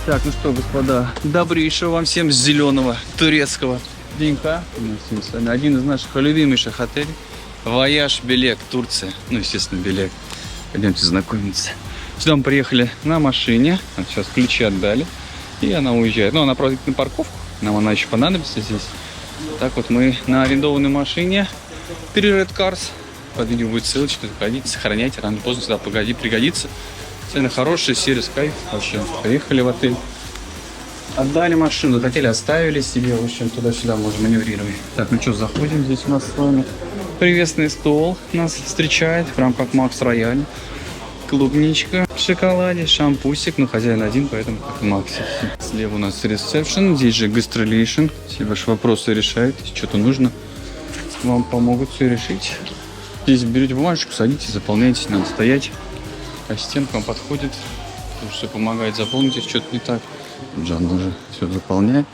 Так, ну что, господа, добрейшего вам всем зеленого турецкого денька. Один из наших любимейших отелей. Вояж Белек, Турция. Ну, естественно, Белек. Пойдемте знакомиться. Сюда мы приехали на машине. Сейчас ключи отдали. И она уезжает. Ну, она проводит на парковку. Нам она еще понадобится здесь. Так вот мы на арендованной машине. 3 Red Cars. Под видео будет ссылочка. Заходите, сохраняйте. Рано или поздно сюда пригодится. Цены хорошие, сервис кайф. Вообще, приехали в отель. Отдали машину, хотели, оставили себе. В общем, туда-сюда можно маневрировать. Так, ну что, заходим. Здесь у нас с вами приветственный стол нас встречает в рамках Макс Рояль. Клубничка в шоколаде, шампусик. Ну, хозяин один, поэтому как Макс. Слева у нас ресепшн. Здесь же гастролейшн. Все ваши вопросы решают. Если что-то нужно, вам помогут все решить. Здесь берете бумажечку, садитесь, заполняйте. Надо стоять. Ассистент к вам подходит, все помогает заполнить, если что-то не так. Джан уже все заполняет.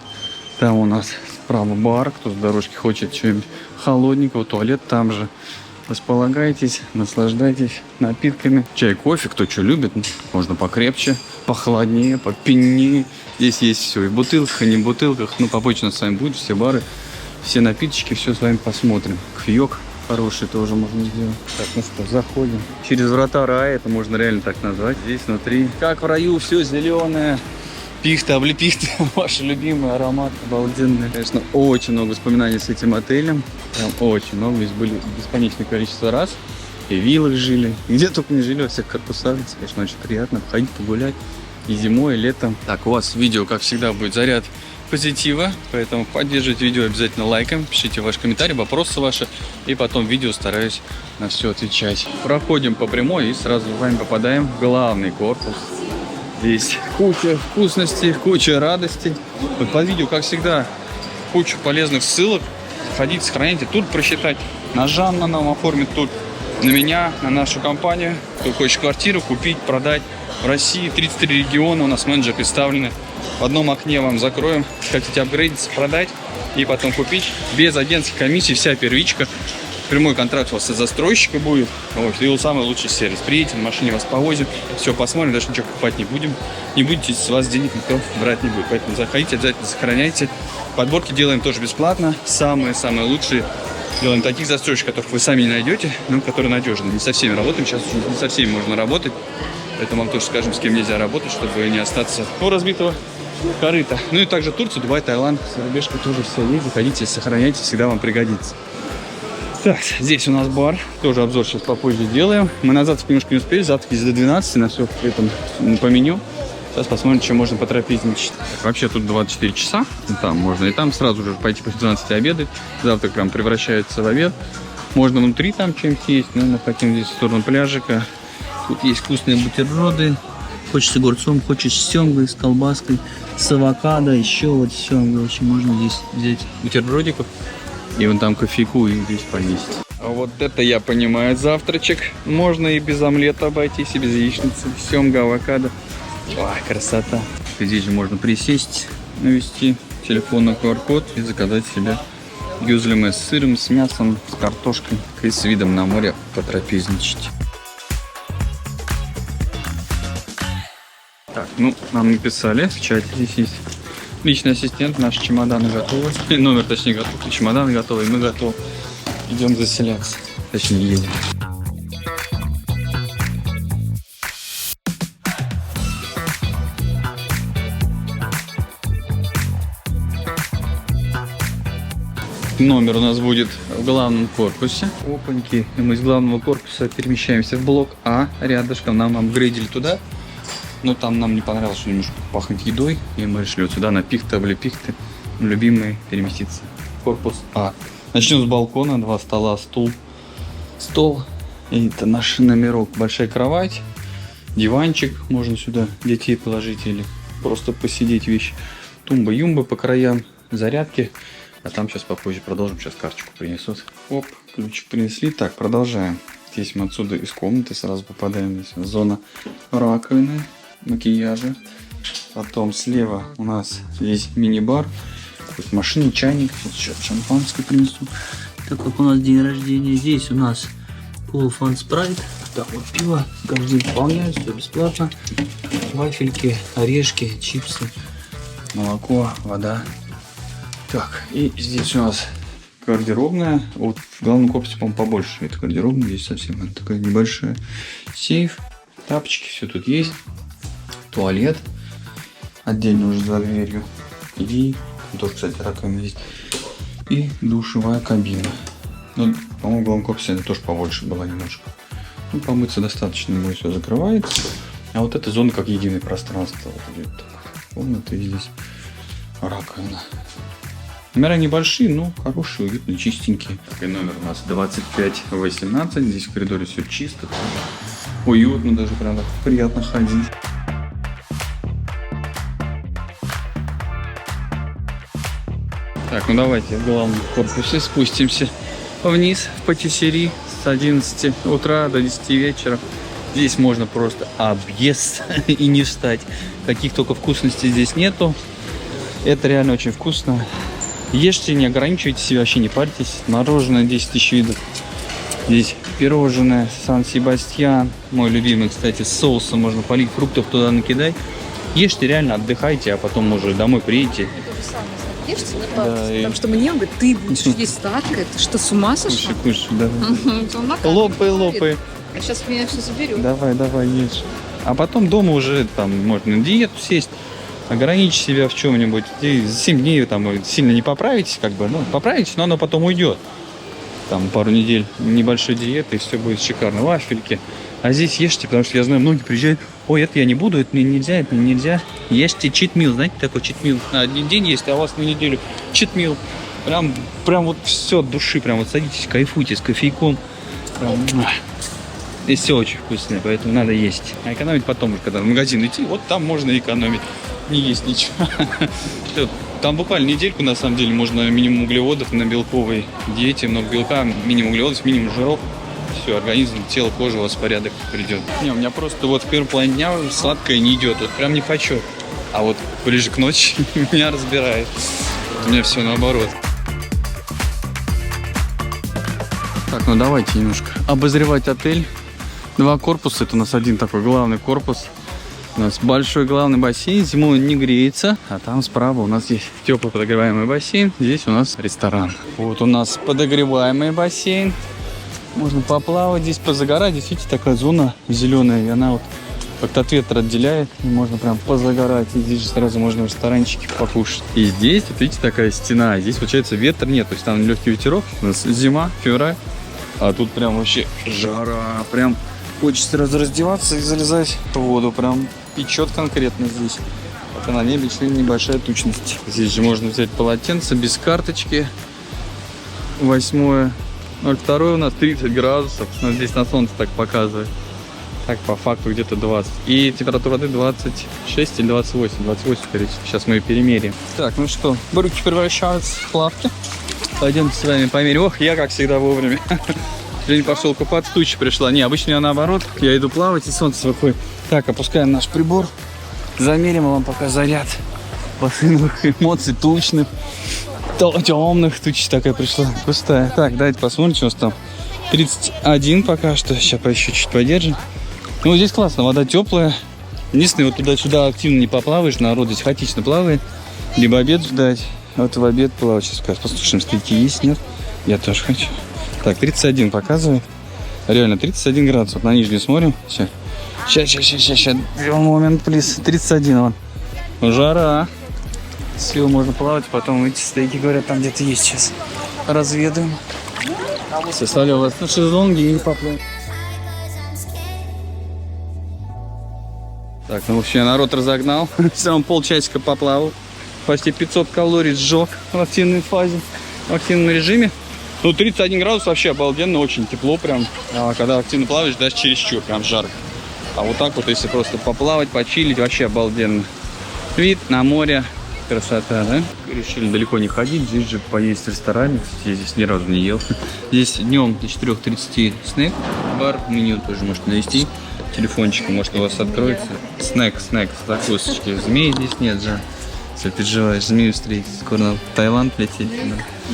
Там у нас справа бар, кто с дорожки хочет чего-нибудь холодненького, туалет там же. Располагайтесь, наслаждайтесь напитками. Чай, кофе, кто что любит, можно покрепче, похолоднее, попиннее. Здесь есть все, и в бутылках, и не в бутылках. Ну, попозже у нас с вами будет все бары, все напиточки, все с вами посмотрим. Кофеек хороший тоже можно сделать. Так, ну что, заходим. Через врата рая, это можно реально так назвать. Здесь внутри, как в раю, все зеленое. Пихта, облепихта, ваш любимый аромат, обалденный. Конечно, очень много воспоминаний с этим отелем. Прям очень много. Здесь были бесконечное количество раз. И в виллах жили. И где только не жили, во всех корпусах. Конечно, очень приятно ходить, погулять. И зимой, и летом. Так, у вас видео, как всегда, будет заряд позитива, поэтому поддерживайте видео обязательно лайком, пишите ваши комментарии, вопросы ваши, и потом видео стараюсь на все отвечать. Проходим по прямой и сразу с вами попадаем в главный корпус. Здесь куча вкусностей, куча радостей. Вот под видео, как всегда, куча полезных ссылок. Заходите, сохраняйте, тут просчитать. На Жанна нам оформит, тут на меня, на нашу компанию. Кто хочет квартиру купить, продать. В России 33 региона, у нас менеджеры представлены. В одном окне вам закроем. Хотите апгрейдиться, продать и потом купить. Без агентских комиссий, вся первичка. Прямой контракт у вас с застройщика будет. Вот, и самый лучший сервис. Приедете, на машине вас повозим. Все посмотрим, даже ничего покупать не будем. Не будете, с вас денег никто брать не будет. Поэтому заходите, обязательно сохраняйте. Подборки делаем тоже бесплатно. Самые-самые лучшие. Делаем таких застройщиков, которых вы сами не найдете, но которые надежны. Не со всеми работаем. Сейчас не со всеми можно работать. Поэтому вам тоже скажем, с кем нельзя работать, чтобы не остаться у разбитого корыта. Ну и также Турция, Дубай, Таиланд, зарубежка тоже все есть. Заходите, сохраняйте, всегда вам пригодится. Так, здесь у нас бар. Тоже обзор сейчас попозже сделаем. Мы на завтрак немножко не успели. Завтрак здесь до 12, на все при этом по меню. Сейчас посмотрим, чем можно потрапезничать. Вообще тут 24 часа. Там можно и там сразу же пойти после 12 обедать. Завтрак прям превращается в обед. Можно внутри там чем-то есть. Но мы хотим здесь в сторону пляжика. Тут есть вкусные бутерброды. Хочешь с огурцом, хочешь с семгой, с колбаской, с авокадо, еще вот с семгой. В общем, можно здесь взять бутербродиков. И вон там кофейку и здесь поесть. А вот это я понимаю завтрачек. Можно и без омлета обойтись, и без яичницы. Семга, авокадо. Ой, красота. Здесь же можно присесть, навести телефон на QR-код и заказать себе гюзлемы с сыром, с мясом, с картошкой и с видом на море потрапезничать. Так, ну, нам написали в чате, здесь есть личный ассистент, наши чемоданы готовы. Номер, точнее, готов, чемоданы готовы, и мы готовы. Идем заселяться, точнее, едем. Номер у нас будет в главном корпусе. Опаньки. И мы из главного корпуса перемещаемся в блок А. Рядышком нам апгрейдили туда. Но там нам не понравилось, что немножко пахнет едой. И мы решили вот сюда на пихты, облепихты. Любимые переместиться. Корпус А. Начнем с балкона. 2 стола, стол. И это наш номерок. Большая кровать. Диванчик. Можно сюда детей положить или просто посидеть вещи. Тумба-юмба по краям. Зарядки. А там сейчас попозже продолжим. Сейчас карточку принесут. Оп, ключик принесли. Так, продолжаем. Здесь мы отсюда из комнаты сразу попадаем. Здесь зона раковины, макияжа. Потом слева у нас есть мини-бар. Тут машина, чайник. Сейчас шампанское принесу. Так как у нас день рождения. Здесь у нас полуфан спрайт. так вот пиво, каждый день выполняет, все бесплатно. Вафельки, орешки, чипсы, молоко, вода. Так, и здесь у нас гардеробная. Вот в главном корпусе, по-моему, побольше это гардеробная. Здесь совсем она такая небольшая. Сейф, тапочки, все тут есть. Туалет отдельно уже за дверью. И тоже, кстати, раковина есть. И душевая кабина. Ну, по-моему, в главном корпусе она тоже побольше была немножко. Ну, помыться достаточно, ему все закрывается. А вот эта зона как единое пространство. Вот идет комната и здесь раковина. Номера небольшие, но хорошие, уютные, чистенькие. И номер у нас 2518. Здесь в коридоре все чисто, тоже уютно, даже прям так приятно ходить. Так, ну давайте в главном корпусе спустимся вниз в патиссери с 11 утра до 10 вечера. Здесь можно просто объесть и не встать. Каких только вкусностей здесь нету. Это реально очень вкусно. Ешьте, не ограничивайте себя, вообще не парьтесь. Мороженое 10 тысяч видов. Здесь пирожное Сан-Себастьян. Мой любимый, кстати, с соусом можно полить, фруктов туда накидать. Ешьте, реально отдыхайте, а потом уже домой приедете. Ешьте, да, потому что мне он говорит, ты будешь есть сладкое, ты что, с ума сошла? Кушай, давай. Лопай. А сейчас меня все заберет. Давай, ешь. А потом дома уже там можно на диету сесть, ограничить себя в чем-нибудь. И за 7 дней там сильно не поправитесь, как бы, ну, поправитесь, но оно потом уйдет. Там пару недель небольшой диеты, и все будет шикарно. Вафельки. А здесь ешьте, потому что я знаю, многие приезжают, ой, это я не буду, это мне нельзя. Ешьте читмил, знаете, такой читмил. На один день есть, а у вас на неделю читмил. Прям вот все от души, прям вот садитесь, кайфуйте с кофейком. Прям, и все очень вкусное, поэтому надо есть. А экономить потом, когда в магазин идти, вот там можно экономить. Не есть ничего. Там буквально недельку, на самом деле, можно минимум углеводов на белковой диете, много белка, минимум углеводов, минимум жиров. Все, организм, тело, кожа у вас в порядок придет. Не, у меня просто вот в первом плане дня сладкое не идет, вот прям не хочу. А вот ближе к ночи меня разбирает. У меня все наоборот. Так, ну давайте немножко обозревать отель. 2 корпуса, это у нас один такой главный корпус. У нас большой главный бассейн, зимой он не греется. А там справа у нас есть теплый подогреваемый бассейн. Здесь у нас ресторан. Вот у нас подогреваемый бассейн. Можно поплавать здесь, позагорать. Здесь, видите, такая зона зеленая. И она вот как-то от ветра отделяет. И можно прям позагорать. И здесь же сразу можно в ресторанчике покушать. И здесь, вот видите, такая стена. Здесь, получается, ветра нет. То есть там легкий ветерок. У нас зима, февраль. А тут прям вообще жара. Прям хочется сразу раздеваться и залезать в воду. Прям печет конкретно здесь. Вот на небе еще небольшая тучность. Здесь же можно взять полотенце без карточки. 8.02 у нас 30 градусов. Но здесь на солнце так показывает. Так, по факту где-то 20. И температура воды 26 или 28. 28, скорее всего. Сейчас мы ее перемерим. Так, ну что, брюки превращаются в плавки. Пойдемте с вами померим. Ох, я как всегда вовремя. Жень пошел купаться, туча пришла. Не, обычно я наоборот. Я иду плавать, и солнце выходит. Так, опускаем наш прибор. Замерим вам пока заряд бассейновых эмоций, тучных, темных. Туча такая пришла, пустая. Так, давайте посмотрим, что у нас там. 31 пока что. Сейчас еще чуть подержим. Ну, здесь классно, вода теплая. Единственное, вот туда-сюда активно не поплаваешь. Народ здесь хаотично плавает. Либо обед ждать. Вот в обед плавать. Сейчас послушаем, сколько есть, нет? Я тоже хочу. Так, 31 показывает. Реально, 31 градус. Вот на нижнюю смотрим. Сейчас. Момент, плиз. 31 вон. Жара. Все, можно плавать. Потом эти стейки, говорят, там где-то есть сейчас. Разведаем. Составляю вас на шезлонге и поплывем. Так, ну вообще народ разогнал. Все равно полчасика поплавал. Почти 500 калорий сжег в активной фазе, в активном режиме. Ну, 31 градус вообще обалденно, очень тепло прям. А когда активно плаваешь, даже чересчур, прям жарко. А вот так вот, если просто поплавать, почилить, вообще обалденно. Вид на море, красота, да? Решили далеко не ходить, здесь же поесть в ресторане. Я здесь ни разу не ел. Здесь днем до 4:30 снэк, бар, меню тоже можете навести. Телефончик, может, у вас откроется. Снэк, закусочки. Змей здесь нет же. Если переживаешь, змею встретить, скоро в Таиланд лететь.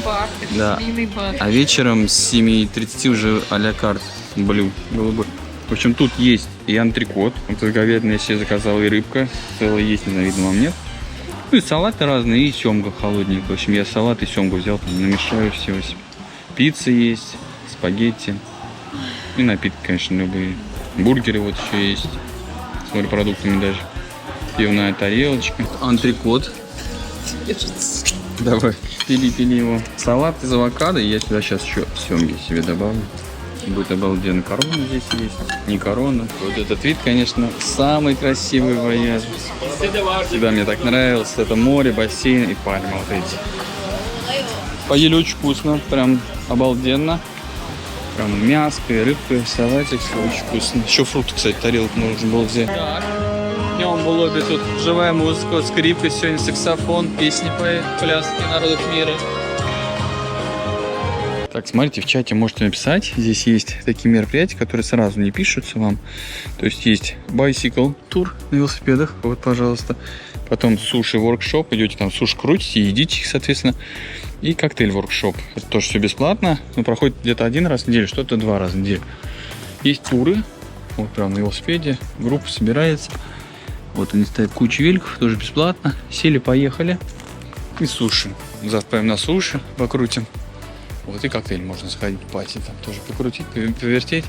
Бар, да. змеиный бар. А вечером с 7:30 уже а-ля карт, блю, голубой. В общем, тут есть и антрикот. Вот говядина я себе заказал, и рыбка. Целая есть, не знаю, видно вам, нет. Ну и салаты разные, и семга холодненькая. В общем, я салат и семгу взял, там, намешаю всего себе. Пицца есть, спагетти. И напитки, конечно, любые. Бургеры вот еще есть. С морепродуктами даже. Пивная тарелочка. Антрикот. Давай, пили его. Салат из авокадо. Я сюда сейчас еще семги себе добавлю. Будет обалденно. Корона здесь есть. Не корона. Вот этот вид, конечно, самый красивый вояж. Всегда мне так нравилось. Это море, бассейн и пальма вот эти. Поели очень вкусно. Прям обалденно. Прям мяско, рыбка, салатик. Очень вкусно. Еще фрукты, кстати, тарелку можно было взять. Днем в лобби тут живая музыка, скрипка, сегодня саксофон, песни поют, пляски народов мира. Так, смотрите, в чате можете написать. Здесь есть такие мероприятия, которые сразу не пишутся вам. То есть есть bicycle тур на велосипедах, вот, пожалуйста. Потом суши-воркшоп, идете там суши крутите и едите их, соответственно. И коктейль-воркшоп. Это тоже все бесплатно, но проходит где-то один раз в неделю, что-то 2 раза в неделю. Есть туры, вот прям на велосипеде, группа собирается. Вот они ставят кучу великов, тоже бесплатно. Сели, поехали. И суши. Завтра пойдем на суши, покрутим. Вот и коктейль можно сходить, пати там тоже покрутить, повертеть.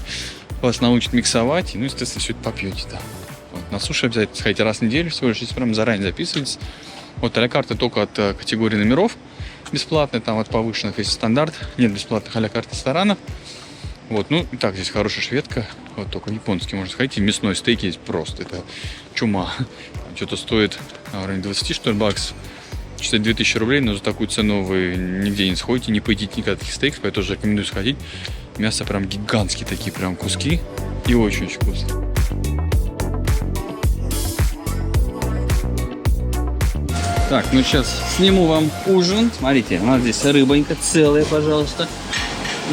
Вас научат миксовать, ну, естественно, все это попьете там. Вот, на суши обязательно сходите раз в неделю, всего лишь, если прям заранее записывайтесь. Вот а-ля карты только от категории номеров бесплатные, там от повышенных есть стандарт. Нет бесплатных а-ля карт ресторанов. Вот, ну, и так, здесь хорошая шведка. Вот только японский можно сходить. И мясной стейк есть просто. Это чума. Что-то стоит в районе 20, что ли, баксов. Кстати, 2000 рублей, но за такую цену вы нигде не сходите, не поедите никогда таких стейков, поэтому тоже рекомендую сходить. Мясо прям гигантские такие прям куски. И очень-очень вкусно. Так, ну сейчас сниму вам ужин. Смотрите, у нас здесь рыбонька целая, пожалуйста.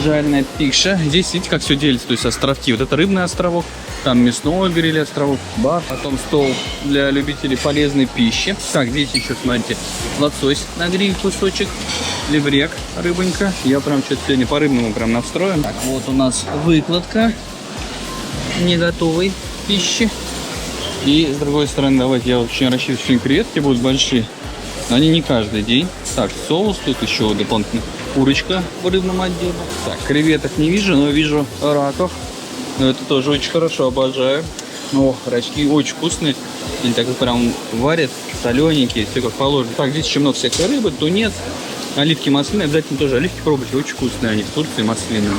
Жареная пикша. Здесь, видите, как все делится, то есть островки. Вот это рыбный островок, там мясной гриль островок, бар. Потом стол для любителей полезной пищи. Так, здесь еще, смотрите, лосось на гриль кусочек, леврек, рыбонька. Я прям что-то сегодня по-рыбному прям настроен. Так, вот у нас выкладка не готовой пищи. И с другой стороны, давайте я очень рассчитываю, что креветки будут большие. Но они не каждый день. Так, соус тут еще дополнительно. Курочка в рыбном отделе. Так, креветок не вижу, но вижу раков. Но это тоже очень хорошо, обожаю. О, рачки очень вкусные. Они так прям варят, солененькие, все как положено. Так, здесь еще много всякой рыбы, тунец, оливки масляные. Обязательно тоже оливки пробуйте, очень вкусные они в Турции, масляные.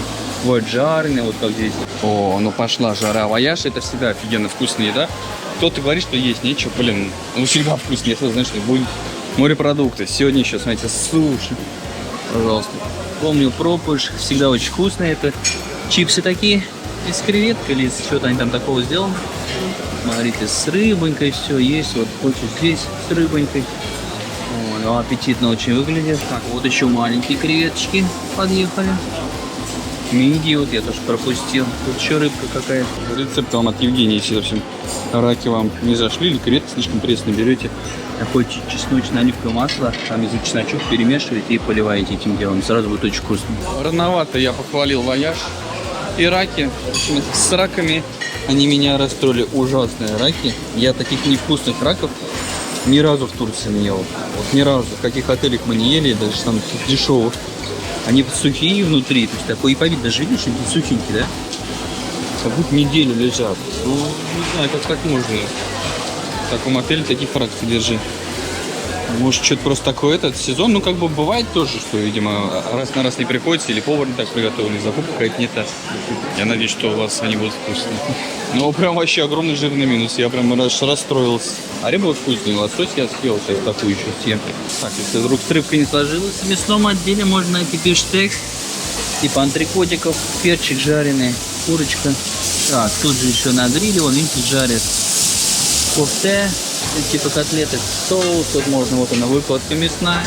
Вот жареные, вот как здесь. О, ну пошла жара. Вояж, это всегда офигенно вкусная еда. Кто-то говорит, что есть нечего, блин, ну всегда вкусно, если знаешь, что будет. Морепродукты. Сегодня еще, смотрите, суши. Пожалуйста. Помню, пробуешь. Всегда очень вкусно. Это чипсы такие из креветок или из чего-то они там такого сделаны. Смотрите, с рыбонькой все есть. Вот хочешь здесь с рыбонькой. О, ну, аппетитно очень выглядит. Так, вот еще маленькие креветочки подъехали. Мидии вот я тоже пропустил. Тут еще рыбка какая-то. Рецепт вам от Евгении, если, в общем, раки вам не зашли или креветки слишком пресные, берете такое чесночное оливковое масло, там из чесночок перемешиваете и поливаете этим делом. Сразу будет очень вкусно. Рановато я похвалил вояж. И раки, в общем, с раками они меня расстроили. Ужасные раки. Я таких невкусных раков ни разу в Турции не ел. Вот ни разу. В каких отелях мы не ели, даже там дешевых. Они сухие внутри, то есть такой и по виду даже видишь, они сухенькие, да? Как будто неделю лежат. Ну, не знаю, как так можно. В таком отеле таких раков держи. Может, что-то просто такой этот сезон. Ну, как бы бывает тоже, что, видимо, раз на раз не приходится, или повар не так приготовил, или закупка какая-то не та. Я надеюсь, что у вас они будут вкусные. Но прям вообще огромный жирный минус. Я прям расстроился. А рыба вкусная, лосось я съел, сейчас такую еще съем. Так, если вдруг с рыбкой не сложилось, в мясном отделе можно найти бифштекс, типа антрикотиков, перчик жареный, курочка. Так, тут же еще на гриле, вон, видите, жарят кофте, типа котлеты, соус, тут можно, вот она, выкладка мясная.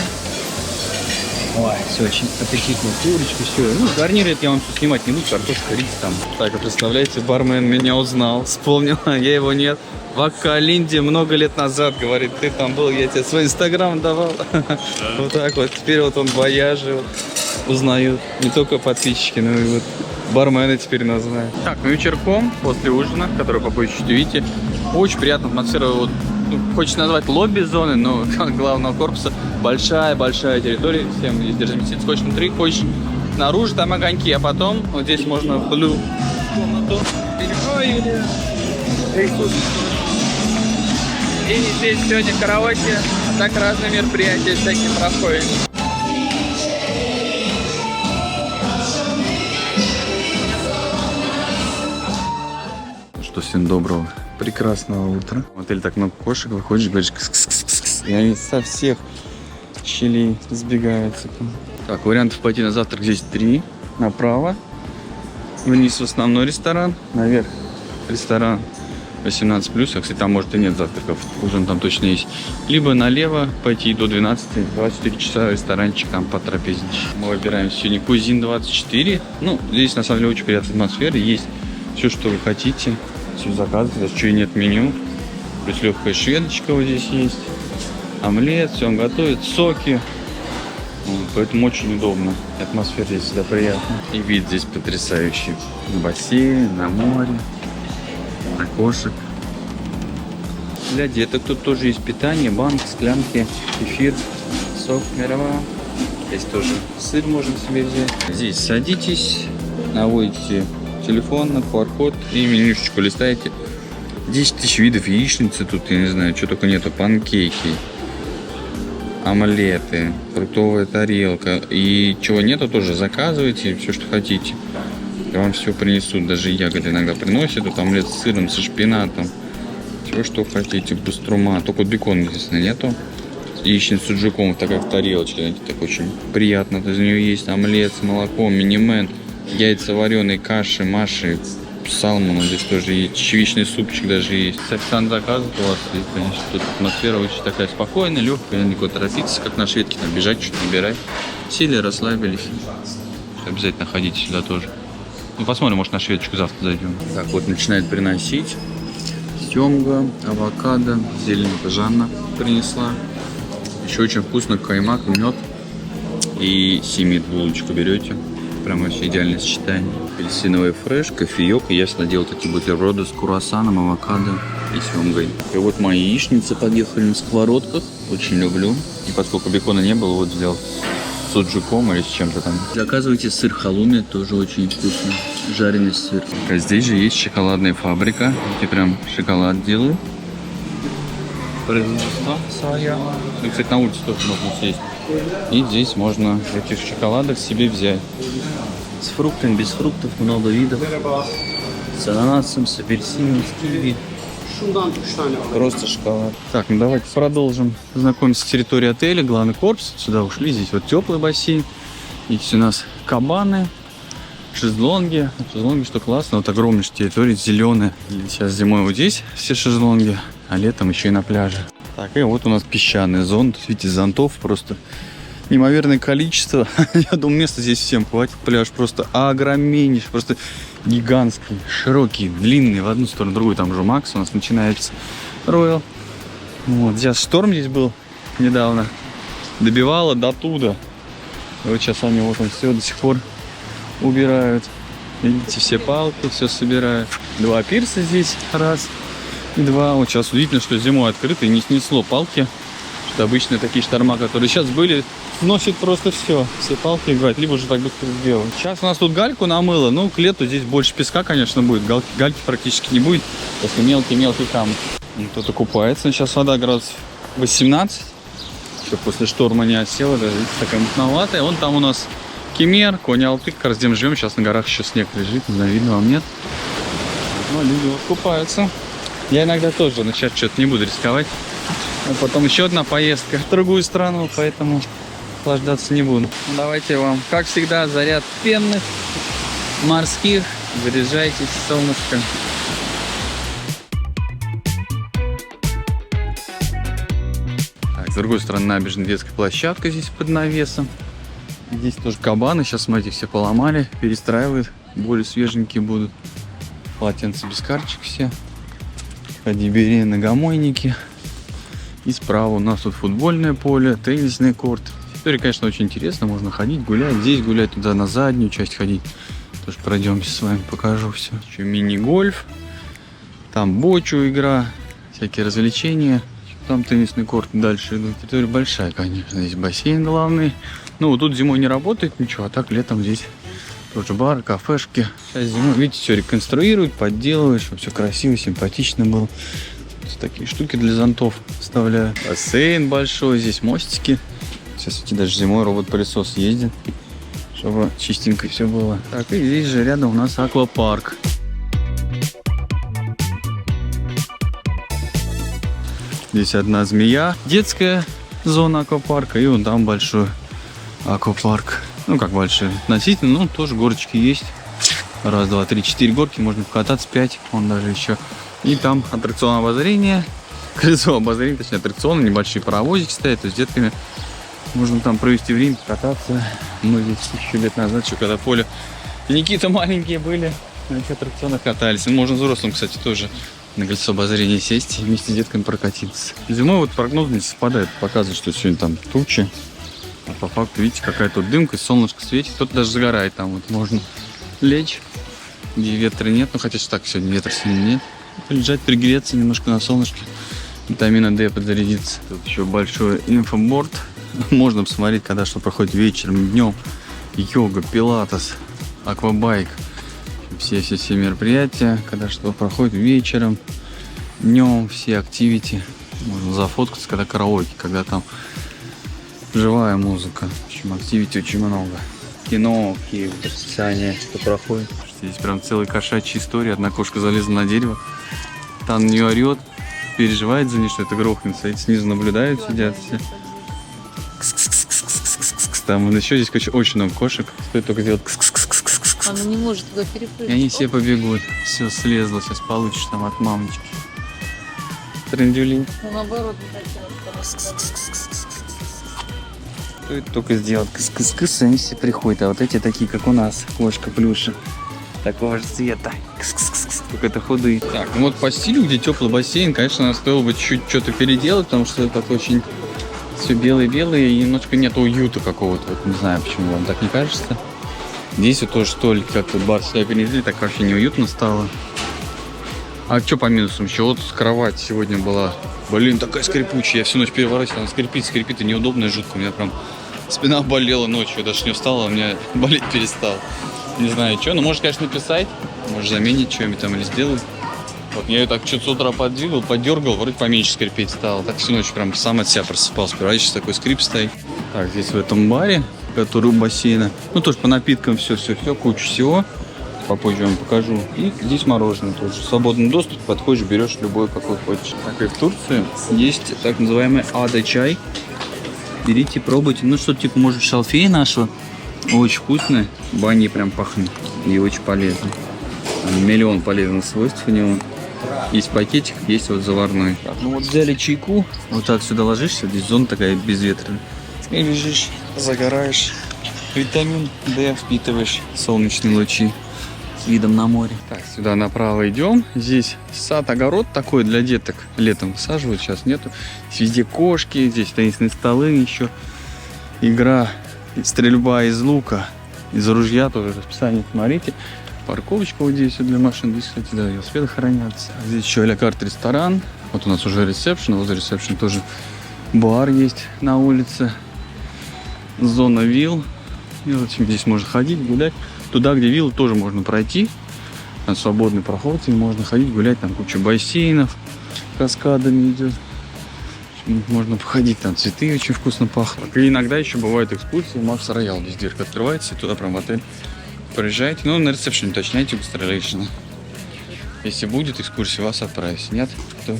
Ой, все очень аппетитно, курочка, все. Ну, гарниры это я вам все снимать не буду, картошка, рис там. Так, а представляете, бармен меня узнал, вспомнил, я его нет. В Аккалинде много лет назад, говорит, ты там был, я тебе свой инстаграм давал. Вот так вот, теперь вот он в вояже, узнают не только подписчики, но и вот бармена теперь нас знают. Так, ну вечерком, после ужина, который попозже чуть увидите, очень приятная атмосфера. Вот, ну, хочется назвать лобби-зоны, но главного корпуса большая-большая территория. Всем здесь держим месяц, хочешь внутри, хочешь снаружи, там огоньки, а потом вот здесь можно в блю комнату. Ой, и здесь сегодня караоке, а так разные мероприятия всякие проходят. Что, всем доброго, прекрасного утра. В отеле так много кошек, выходишь, говоришь кс-кс-кс-кс, и они со всех щелей сбегаются. Так, вариантов пойти на завтрак здесь 3. Направо, вниз в основной ресторан, наверх ресторан 18+, а, кстати, там, может, и нет завтраков, ужин там точно есть. Либо налево пойти до 12, 24 часа ресторанчик там потрапезничать. Мы выбираем сегодня Кузин 24. Ну, здесь, на самом деле, очень приятная атмосфера, есть все, что вы хотите. Все заказывать, даже что и нет меню. Плюс легкая шведочка вот здесь есть. Омлет, все он готовит, соки. Поэтому очень удобно. Атмосфера здесь всегда приятная. И вид здесь потрясающий. На бассейн, на море, на кошек. Для деток тут тоже есть питание, банк, склянки, кефир, сок мировая. Здесь тоже сыр можно себе взять. Здесь садитесь, наводите телефон на QR-код и менюшечку листаете. 10 тысяч видов яичницы тут, я не знаю, что только нету. Панкейки, омлеты, фруктовая тарелка. И чего нету, тоже заказывайте, все, что хотите. И вам все принесут. Даже ягоды иногда приносят. Тут омлет с сыром, со шпинатом. Все, что хотите. Баструма. Только бекона, естественно, нету. Яичницу с суджуком, такая в тарелочке. Знаете, так очень приятно. Из нее есть омлет с молоком, мини-мен. Яйца вареные, каши, маши, салмон, здесь тоже есть, чечевичный супчик даже есть. Официант заказывает у вас, и, конечно, тут атмосфера очень такая спокойная, легкая, никуда торопиться, как на шведке, там бежать, что-то набирать. Сели, расслабились. Обязательно ходите сюда тоже. Ну, посмотрим, может, на шведочку завтра зайдем. Так, вот начинает приносить. Семга, авокадо, зелень это Жанна принесла. Еще очень вкусно каймак, мед и семит булочку берете. Прям вообще идеальное сочетание. Апельсиновый фреш, кофеек. И я всегда делал такие бутерброды с круассаном, авокадо и семгой. И вот мои яичницы подъехали на сковородках. Очень люблю. И поскольку бекона не было, вот взял с суджуком или с чем-то там. Заказывайте сыр халуми, тоже очень вкусно. Жареный сыр. А здесь же есть шоколадная фабрика, где прям шоколад делают. Производство своя. И, кстати, на улице тоже можно съесть. И здесь можно этих шоколадок себе взять. С фруктами, без фруктов, много видов. С ананасом, с апельсином, с киви. Просто шоколад. Так, ну давайте продолжим знакомиться с территорией отеля. Главный корпус. Сюда ушли. Здесь вот теплый бассейн. Здесь у нас кабаны, шезлонги. Шезлонги, что классно. Вот огромная территория, зеленая. Сейчас зимой вот здесь все шезлонги, а летом еще и на пляже. Так, и вот у нас песчаный зон. Тут, видите, зонтов просто неимоверное количество. Я думаю, места здесь всем хватит. Пляж просто огромнейший, просто гигантский, широкий, длинный. В одну сторону, в другую. Там уже Макс у нас начинается. Роял. Вот, сейчас шторм здесь был недавно. Добивало до туда. И вот сейчас они вот он все до сих пор убирают. Видите, все палки, все собирают. 2 пирса здесь, раз. 2. Вот сейчас удивительно, что зимой открыто и не снесло палки. Что обычно такие шторма, которые сейчас были, сносят просто все. Все палки играют, либо уже так быстро сделают. Сейчас у нас тут гальку намыло. Ну, к лету здесь больше песка, конечно, будет. Гальки практически не будет. Просто мелкий-мелкий камень. Кто-то купается. Сейчас вода градусов 18. Еще после шторма не осела. Даже, видите, такая мутноватая. Вон там у нас Кемер, Конь-Алтык. Как раз где мы живем. Сейчас на горах еще снег лежит. Не знаю, видно вам, нет. Но люди вот купаются. Я иногда тоже, но сейчас что-то не буду рисковать. А потом еще одна поездка в другую страну, поэтому охлаждаться не буду. Давайте вам, как всегда, заряд пенных, морских. Заряжайтесь, солнышко. Так, с другой стороны набережная, детская площадка здесь под навесом. Здесь тоже кабаны, сейчас, смотрите, все поломали, перестраивают, более свеженькие будут. Полотенца без карточек все. Ходибери, ногомойники. И справа у нас тут футбольное поле, теннисный корт. История, конечно, очень интересно. Можно ходить, гулять. Здесь гулять, туда на заднюю часть ходить. Тоже пройдемся с вами, покажу все. Еще мини-гольф. Там бочу игра, всякие развлечения. Там теннисный корт дальше идут. Территория большая, конечно. Здесь бассейн главный. Ну, вот тут зимой не работает ничего, а так летом здесь тоже бар, кафешки. Сейчас зимой, видите, все реконструируют, подделывают, чтобы все красиво, симпатично было. Вот такие штуки для зонтов вставляют. Бассейн большой, здесь мостики. Сейчас даже зимой робот-пылесос ездит, чтобы чистенько все было. Так, и здесь же рядом у нас аквапарк. Здесь одна змея, детская зона аквапарка, и вон там большой аквапарк. Ну, как большой относительно, но тоже горочки есть. Раз, два, три, 4 горки, можно покататься, 5, вон даже еще. И там аттракцион обозрения, колесо обозрения, точнее аттракционы, небольшие паровозики стоят, то есть с детками можно там провести время, покататься. Мы здесь еще лет назад, еще когда Поля и Никита маленькие были, на этих аттракционах катались. Можно взрослым, кстати, тоже на колесо обозрения сесть и вместе с детками прокатиться. Зимой вот прогноз не совпадает, показывает, что сегодня там тучи. А по факту, видите, какая тут дымка, солнышко светит, кто-то даже загорает. Там вот можно лечь, где ветра нет, ну хотя так сегодня ветра сильно нет. Лежать, пригреться немножко на солнышке, витамина D подзарядиться. Тут еще большой инфоборд. Можно посмотреть, когда что проходит вечером, днем. Йога, пилатес, аквабайк. Все мероприятия, когда что проходит вечером, днем, все активити. Можно зафоткаться, когда караоке, когда там живая музыка. В общем, активити очень много. Кино, какие расписания, что проходит. Здесь прям целая кошачья история. Одна кошка залезла на дерево, там на нее орет, переживает за нее, что это грохнется. И снизу наблюдают, сидят все. Там еще здесь, короче, очень много кошек. Стоит только сделать кс-кс-кс-кс-кс. Она не может туда перепрыгнуть. И они все побегут. Все слезло, сейчас получишь там от мамочки. Трендюли. Ну, наоборот, не хотела. Стоит только сделать кс-кс-кс, они все приходят. А вот эти такие, как у нас, кошка плюша. Такого же цвета. Кс-кс-кс-кс. Только это худые. Так, ну вот по стилю, где теплый бассейн, конечно, стоило бы чуть что-то переделать, потому что это так очень все белое-белое и немножко нет уюта какого-то. Вот не знаю, почему вам так не кажется. Здесь вот тоже столик, как вот бар сюда перенесли, так вообще неуютно стало. А что по минусам? Еще вот кровать сегодня была. Блин, такая скрипучая. Я всю ночь переворачивал, она скрипит и неудобно, и жутко. У меня прям спина болела ночью, я даже не устала, у меня болеть перестал. Не знаю, что, но можешь, конечно, написать. Можешь заменить что-нибудь там или сделать. Вот я ее так что-то с утра подвигал, подергал, вроде поменьше скрипеть стало. Так всю ночь прям сам от себя просыпался. Сейчас такой скрип стоит. Так, здесь в этом баре, который у бассейна, ну тоже по напиткам все, куча всего. Попозже вам покажу. И здесь мороженое тоже. Свободный доступ, подходишь, берешь любой, какой хочешь. Так и в Турции есть так называемый ада-чай. Берите, пробуйте. Ну что-то типа, может, шалфея нашего. Очень вкусный. Бани прям пахнет. И очень полезно. Миллион полезных свойств у него. Есть пакетик, есть вот заварной. Так, ну вот взяли чайку. Вот так сюда ложишься. Здесь зона такая безветренная. И лежишь, загораешь. Витамин D впитываешь. Солнечные лучи. С видом на море. Так, сюда направо идем. Здесь сад-огород такой для деток. Летом высаживают, сейчас нету. Здесь везде кошки, здесь теннисные столы еще. Игра, стрельба из лука, из ружья тоже расписание, смотрите. Парковочка вот здесь для машин. Здесь, кстати, да, велосипеды хранятся. Здесь еще а-ля карт ресторан. Вот у нас уже ресепшн. Возле ресепшн тоже бар есть на улице. Зона вилл. И вот здесь можно ходить, гулять. Туда, где виллы, тоже можно пройти. Там свободный проход, и можно ходить, гулять. Там куча бассейнов, каскадами идет. Можно походить, там цветы очень вкусно пахнут. И иногда еще бывают экскурсии. Макс Роял, здесь дверка открывается, и туда прям в отель приезжайте. Ну, на ресепшене уточняйте быстро релейшена. Если будет экскурсия, вас отправить. Нет? То...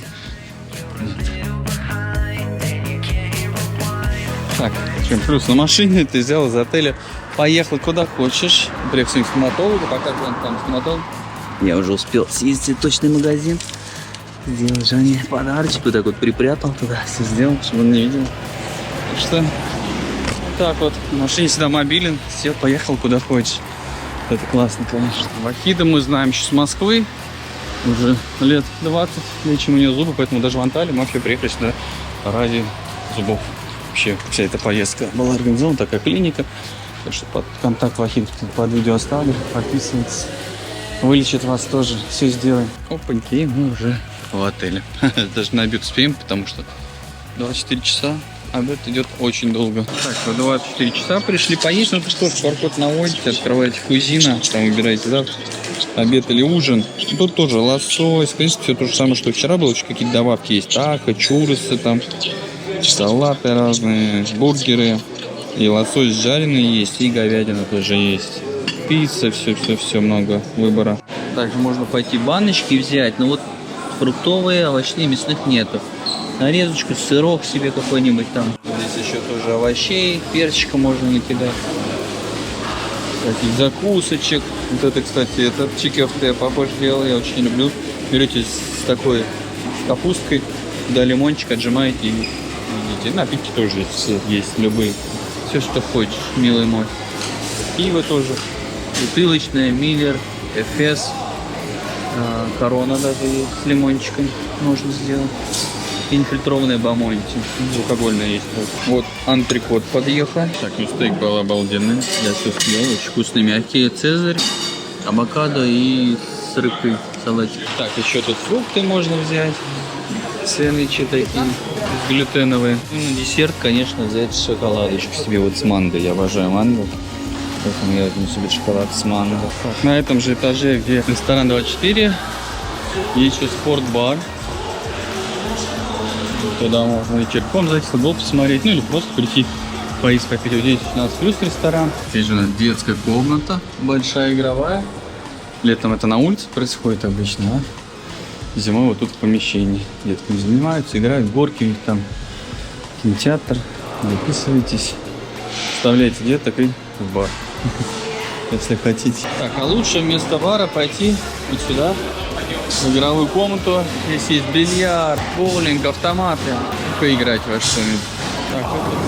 Так, чем плюс на машине ты взял из отеля, поехал куда хочешь. Приехал к стоматологу, пока там стоматолог. Я уже успел съездить в цветочный магазин. Сделал Жанне подарочек, вот так вот припрятал туда, все сделал, чтобы он не видел. Так что вот так вот, в машине всегда мобилен, сел, поехал куда хочешь. Это классно, конечно. Вахида мы знаем еще с Москвы, уже лет 20, лечим у нее зубы, поэтому даже в Анталии мы вообще приехали сюда ради зубов. Вообще вся эта поездка была организована, такая клиника. Так что контакт Вахид под видео оставлю. Подписывайтесь. Вылечит вас тоже. Все сделаем. Опаньки, и мы уже в отеле. Даже на обед успеем, потому что 24 часа. Обед идет очень долго. Так, в 24 часа пришли поесть. Ну, что ж, паркод наводите, открываете кузина, там выбираете завтрак, обед или ужин. Тут тоже лосось, в принципе, все то же самое, что вчера было. Еще какие-то добавки есть. Тако, чурросы там, салаты разные, бургеры. И лосось жареный есть, и говядина тоже есть. Пицца, все много выбора. Также можно пойти баночки взять, но вот фруктовые, овощные, мясных нету. Нарезочку, сырок себе какой-нибудь там. Здесь еще тоже овощей, перчика можно накидать. Таких закусочек. Вот это, кстати, это чикефте папа делал, я очень люблю. Берете с такой капусткой, да, лимончик отжимаете и едите. Напитки тоже есть любые. Все, что хочешь, милый мой. Пиво тоже. Бутылочное, Миллер, Эфес. Корона даже есть с лимончиком можно сделать. И нефильтрованные бомонти. Безалкогольные есть. Вот антрикот подъехал. Так, ну стейк был обалденный. Я все съел. Очень вкусные, мягкие. Цезарь, авокадо и с рыбкой салатик. Так, еще тут фрукты можно взять. Сэндвичи такие, глютеновые. Ну, на десерт, конечно, взять шоколадочку себе вот с манго. Я обожаю манго. Поэтому я возьму себе шоколад с манго. Так, на этом же этаже, где ресторан 24, есть еще спортбар. Туда можно вечерком зайти, футбол посмотреть, ну или просто прийти поесть, попить. Здесь 16+ ресторан. Здесь же у нас детская комната, большая игровая. Летом это на улице происходит обычно, а зимой вот тут в помещении. Детками занимаются, играют, горки у них там, кинотеатр. Записывайтесь, вставляйте деток и в бар, если хотите. Так, а лучше вместо бара пойти вот сюда, в игровую комнату. Здесь есть бильярд, боулинг, автоматы. Поиграть во что-нибудь.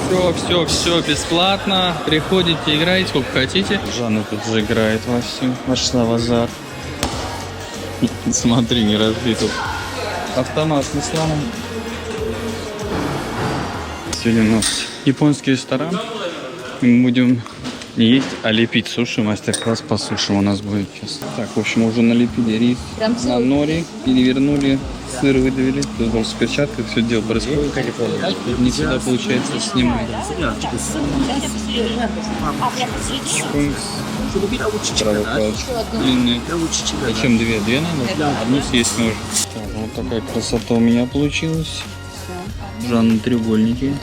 Так, все бесплатно. Приходите, играете сколько хотите. Жанна тут же играет вовсю. Вошла в азарт. Смотри, не разбей тут. Автомат не сломан. Сегодня у нас японский ресторан. Мы будем не есть, а лепить суши. Мастер-класс по суши у нас будет сейчас. Так, в общем, уже налепили рис на нори, перевернули, сыр выдавили. Тут в перчатках все дело происходит. Не всегда получается снимать. Длинные. Зачем две? Две надо? Одну съесть можно. Так, вот такая красота у меня получилась. Жанна треугольники.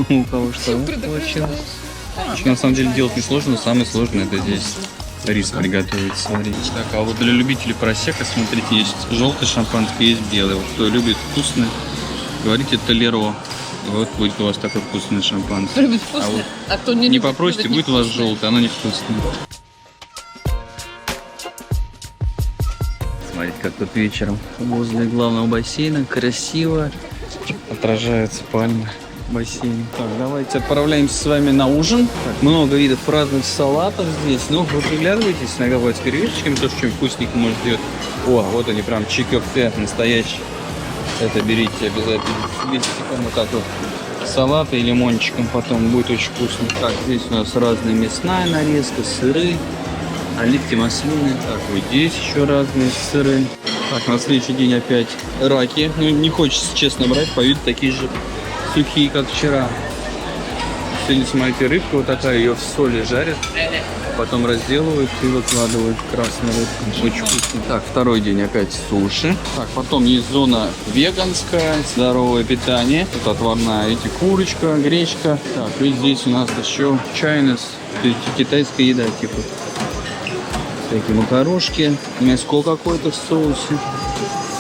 У кого что получилось. На самом деле делать не сложно, но самое сложное это здесь рис приготовить. Смотрите. Так, а вот для любителей просека, смотрите, есть желтый шампанский, есть белый. Вот кто любит вкусный, говорите Толеро. И вот будет у вас такой вкусный шампанский. Любит вкусный, а вот а кто не любит, попросите, будет у вас желтый, оно невкусное. Смотрите, как тут вечером возле главного бассейна красиво отражаются пальмы. Бассейн. Так, давайте отправляемся с вами на ужин. Так, много видов разных салатов здесь. Ну, вы приглядывайтесь, иногда бывает с креветочками, тоже что-нибудь вкусненькое может сделать. О, вот они прям чикефте настоящие. Это берите обязательно. Весите вот так вот салаты и лимончиком, потом будет очень вкусно. Так, здесь у нас разная мясная нарезка, сыры, оливки, маслины. Так, вот здесь еще разные сыры. Так, на следующий день опять раки. Ну, не хочется, честно, брать, по виду такие же сухие, как вчера. Сегодня, смотрите, рыбка вот такая, ее в соли жарят, потом разделывают и выкладывают красную рыбку. Очень вкусно. Так, второй день опять суши. Так, потом есть зона веганская, здоровое питание. Тут отварная, эти курочка, гречка. Так, и здесь у нас еще чайнес, китайская еда, типа. Такие макарошки, мяско какое-то в соусе.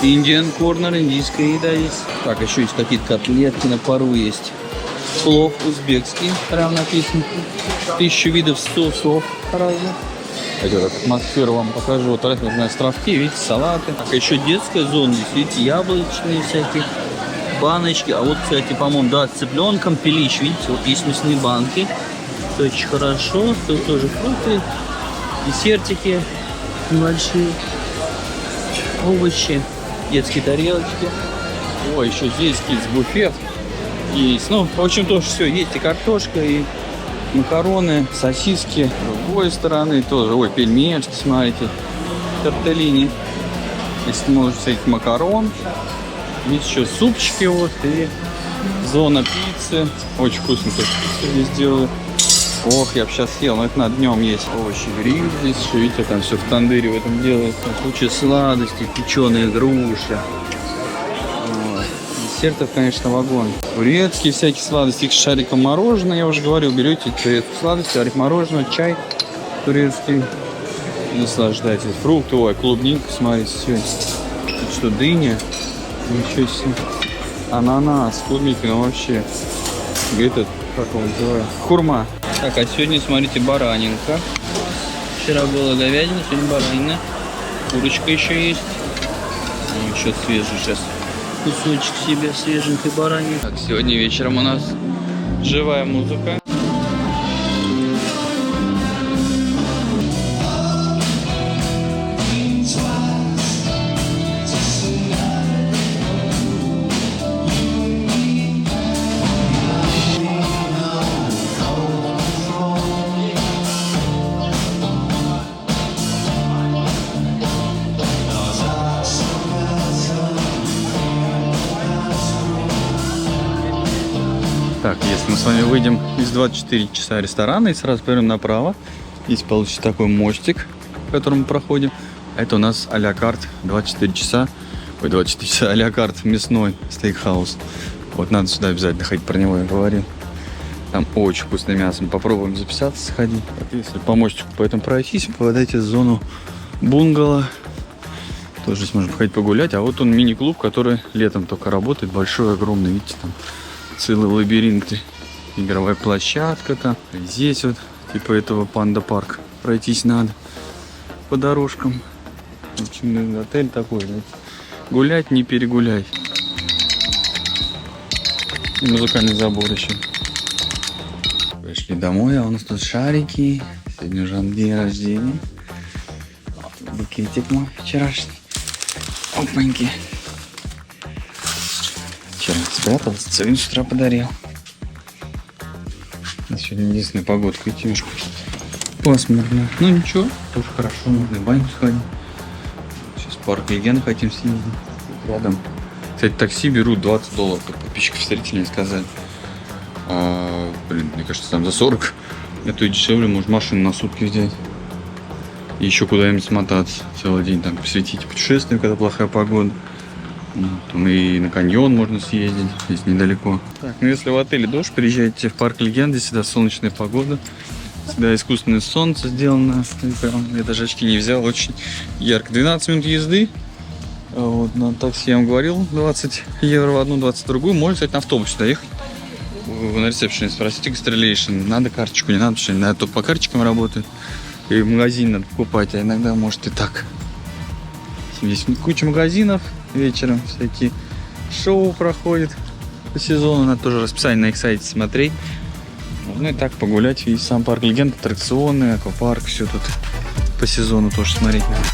Indian Corner, индийская еда есть. Так, еще есть какие-то котлетки на пару есть. Плов узбекский, прям написано. 1000 видов соусов разных. Пойдет атмосферу вам покажу. Вот разные островки, видите, салаты. Так, еще детская зона есть, видите, яблочные всякие баночки. А вот, кстати, по-моему, да, с цыпленком пилищ, видите, вот есть мясные банки. Это очень хорошо. Тут тоже фрукты, десертики небольшие, овощи. Детские тарелочки. О, еще здесь kids буфет есть. Ну, в общем, тоже все. Есть и картошка, и макароны, сосиски. С другой стороны тоже, ой, пельмешки, смотрите, тортеллини. Здесь может всяких макарон. Есть еще супчики вот и зона пиццы. Очень вкусно тут пиццу здесь делают. Ох, я бы сейчас съел, но это на днем есть. Овощи, гриль здесь еще, видите, там все в тандыре в этом делается. Куча сладостей, печеные груши. Десертов, конечно, вагон. Турецкие всякие сладости, их с шариком мороженое, я уже говорил, берете турецкую сладость, шарик мороженого, чай турецкий. Наслаждайтесь. Фрукты, ой, клубника, смотрите, все. Тут что, дыня? Ничего себе. Ананас, клубника, ну вообще. Этот, как его называют? Хурма. Так, а сегодня, смотрите, баранинка. Вчера была говядина, сегодня баранина. Курочка еще есть. Ну, еще свежий сейчас. Кусочек себе свеженькой баранины. Так, сегодня вечером у нас живая музыка. Так, если мы с вами выйдем из 24 часа ресторана и сразу повернем направо, здесь получится такой мостик, по которому мы проходим. Это у нас а-ля карт 24 часа, ой, 24 часа а-ля карт мясной стейкхаус. Вот надо сюда обязательно ходить, про него я говорил. Там очень вкусное мясо, мы попробуем записаться, сходить. Так, если по мостику по этому пройтись, попадаете в зону бунгало. Тоже здесь можно ходить погулять, а вот он мини-клуб, который летом только работает, большой, огромный, видите, там целый лабиринт, игровая площадка там. Здесь вот, типа этого панда-парк, пройтись надо по дорожкам. В общем, отель такой, знаете, гулять не перегулять. И музыкальный забор еще. Пришли домой, а у нас тут шарики. Сегодня уже день рождения. Букетик мой вчерашний. Опаньки. Вчера спрятался, сегодня с утра подарил. Сегодня единственная погодка, видите, немножко пасмурно. Ну ничего, тоже хорошо, можно в баньку сходить. Сейчас в парк Легенд хотим съездить. Рядом. Кстати, такси берут $20, как подписчиков встретили, сказали. Блин, мне кажется, там за 40. Это и дешевле, может машину на сутки взять. И еще куда-нибудь смотаться целый день, там посвятить путешествию, когда плохая погода. Там и на каньон можно съездить, здесь недалеко. Так, ну если в отеле дождь, приезжайте в парк Легенды, всегда солнечная погода. Всегда искусственное солнце сделано. Я даже очки не взял, очень ярко. 12 минут езды. Вот, на такси я вам говорил, 20 евро в одну, 20 в другую. Можно, кстати, на автобусе доехать. Вы на ресепшене спросите Гастролейшн, надо карточку, не надо, потому что иногда только по карточкам работают. И в магазин надо покупать, а иногда может и так. Здесь куча магазинов, вечером всякие шоу проходят по сезону, надо тоже расписание на их сайте смотреть. Ну и так погулять, и сам парк Легенд, аттракционы, аквапарк, все тут по сезону тоже смотреть надо.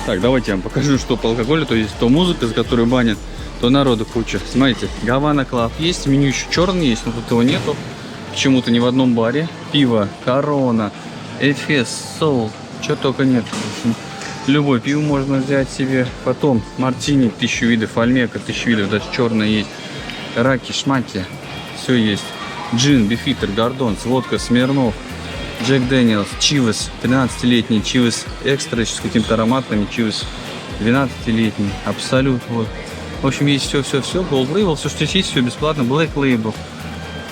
Так, давайте я вам покажу, что по алкоголю, то есть то музыка, за которую банят, то народу куча. Смотрите, Гавана Клаб есть, меню еще черный есть, но тут его нету. Почему-то ни в одном баре. Пиво, Корона, Эфес, Сол, что только нет. В общем, любое пиво можно взять себе. Потом мартини, 1000 видов, альмека, 1000 видов, даже черное есть. Раки, шмаки, все есть. Джин, Бифитер, Гордонс, водка, Смирнов, Джек Дэниелс, Чивес, 13-летний, Чивес Экстра с какими-то ароматами, Чивес 12-летний, Абсолют, вот. В общем, есть все, Gold Label, все, что есть, все бесплатно, Black Label.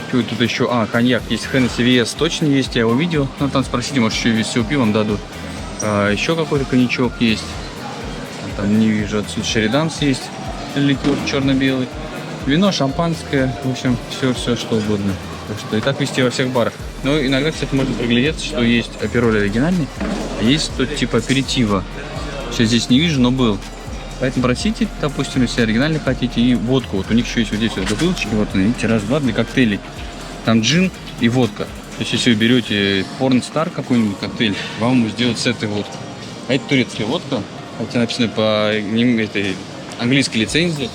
Что тут еще? Коньяк есть, Hennessy VS точно есть, я его видел. Ну, там спросите, может, еще весь пивом дадут. Еще какой-то коньячок есть. Там не вижу, отсюда Шериданс есть, ликер черно-белый. Вино, шампанское, в общем, все, что угодно. Так что и так везде во всех барах. Но иногда, кстати, можно приглядеться, что есть апероль оригинальный, а есть тут типа аперитива. Сейчас здесь не вижу, но был. Поэтому просите, допустим, если оригинальный хотите, и водку. Вот у них еще есть вот здесь вот бутылочки, вот, видите, раз-два для коктейлей. Там джин и водка. То есть, если вы берете Pornstar какой-нибудь коктейль, вам его сделают с этой водкой. А это турецкая водка, хотя написано по этой английской лицензии.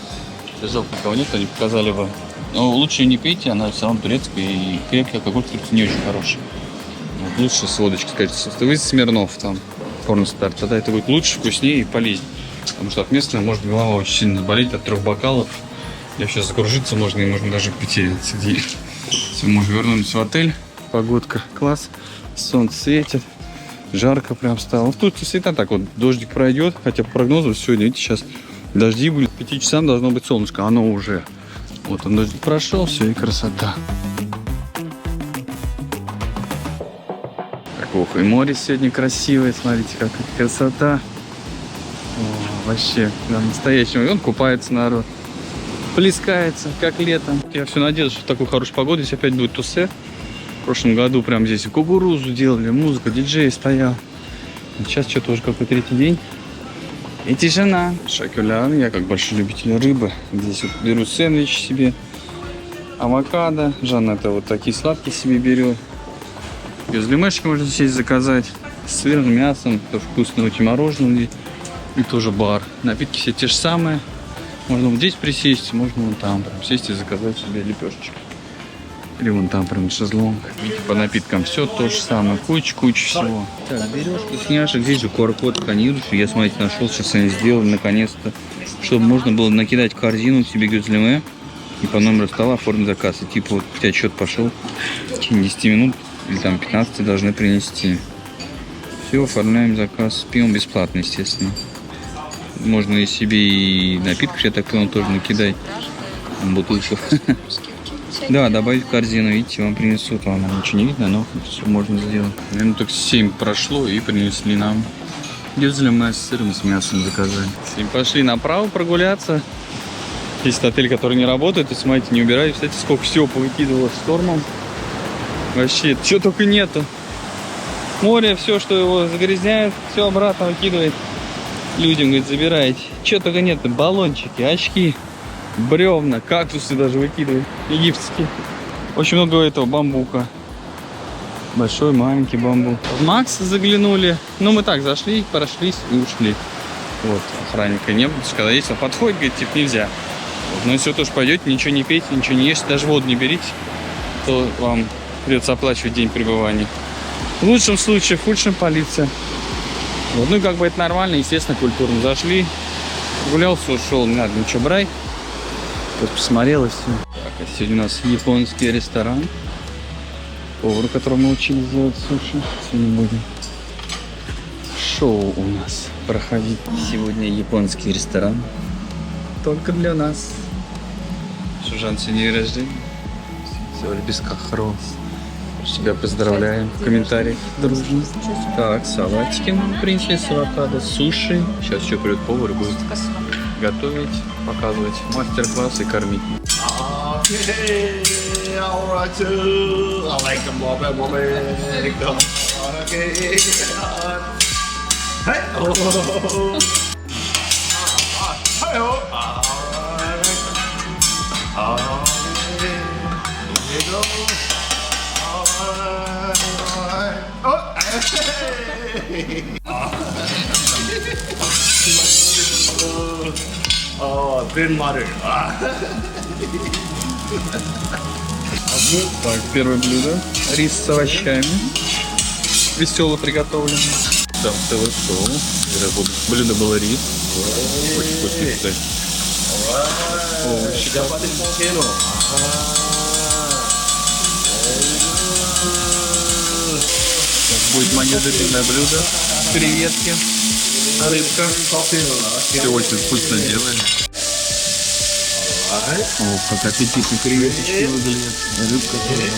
Жалко, никого нет, они показали бы. Но лучше не пейте, она все равно турецкая, и крепкий алкоголь в Турции не очень хороший. Вот лучше с водочкой, сказать, вы Смирнов там, порностар, тогда это будет лучше, вкуснее и полезнее. Потому что от местного может голова очень сильно заболеть от 3 бокалов. Я сейчас закружиться можно, и можно даже потеряться. Все, мы уже вернулись в отель. Погодка класс, солнце светит, жарко прям стало. В Турции всегда так вот, дождик пройдет, хотя по прогнозу сегодня, видите, сейчас дожди будут, к 5 часам должно быть солнышко, оно уже. Вот он, дождик прошел, все, и красота. Ох, и море сегодня красивое, смотрите, какая красота. О, вообще, да, настоящий. Он купается народ, плескается, как летом. Я все надеялся, что в такую хорошую погоду здесь опять будет тусе. В прошлом году прям здесь кукурузу делали, музыка, диджей стоял. Сейчас что-то уже какой третий день. И тишина. Шакюлян, я как большой любитель рыбы. Здесь вот беру сэндвич себе, авокадо. Жанна это вот такие сладкие себе берет. Гюзлемешки можно здесь заказать. С сыром, мясом, тоже вкусно, очень мороженое. И тоже бар. Напитки все те же самые. Можно вот здесь присесть, можно вон там прям сесть и заказать себе лепешечки. Или вон там прям шезлонг. Видите, по напиткам все то же самое. Куча всего. Так, берешь вкусняшек. Здесь же QR-код сканируешь. Я, смотрите, нашел. Сейчас они сделали наконец-то. Чтобы можно было накидать в корзину себе гюзлеме. И по номеру стола оформить заказ. И типа вот у тебя счет пошел. В течение 10 минут или там 15 должны принести. Все, оформляем заказ. Пьем бесплатно, естественно. Можно и себе и напитков, я так понял, тоже накидать. Бутылков. Да, добавить в корзину, видите, вам принесут. Вам ничего не видно, но все можно сделать. Минуток 7 прошло и принесли нам гюзлеме с сыром, с мясом заказали. И пошли направо прогуляться. Есть отель, который не работает, и смотрите, не убирают. Кстати, сколько всего повыкидывало штормом. Вообще, чего только нету. Море, все, что его загрязняет, все обратно выкидывает. Людям, говорит, забирайте. Чего только нет, баллончики, очки, бревна, кактусы даже выкидывают, египетские. Очень много этого бамбука. Большой, маленький бамбук. В Макс заглянули. Ну, мы так зашли, прошлись и ушли. Вот, охранника не было. Когда есть, он подходит, говорит, типа, нельзя. Вот. Но если вы тоже пойдете, ничего не пейте, ничего не ешьте, даже воду не берите, то вам придется оплачивать день пребывания. В лучшем случае, в худшем полиция. Вот. Ну и как бы это нормально, естественно, культурно зашли. Гулялся, ушел, не надо ничего брать. Вот посмотрел и все. Так, а сегодня у нас японский ресторан. Повар, которого мы учились делать суши. Сегодня будем шоу у нас проходить. Сегодня японский ресторан. Только для нас. Шужан, сегодня день рождения. Сегодня без кахрос. Тебя поздравляем в комментариях, дружно. Так, салатики нам принесли с авокадо, суши. Сейчас еще придет повар и будет готовить, показывать мастер-класс и кормить. Grandmother. Так, первое блюдо. Рис с овощами. Весело приготовленный. Там целый стол. Блюдо было рис. Очень вкусный, кстати. Овощи. Будет мое любимое блюдо. Креветки, рыбка. Все очень вкусно делали. О, как аппетитно креветочки выглядят. Рыбка тоже.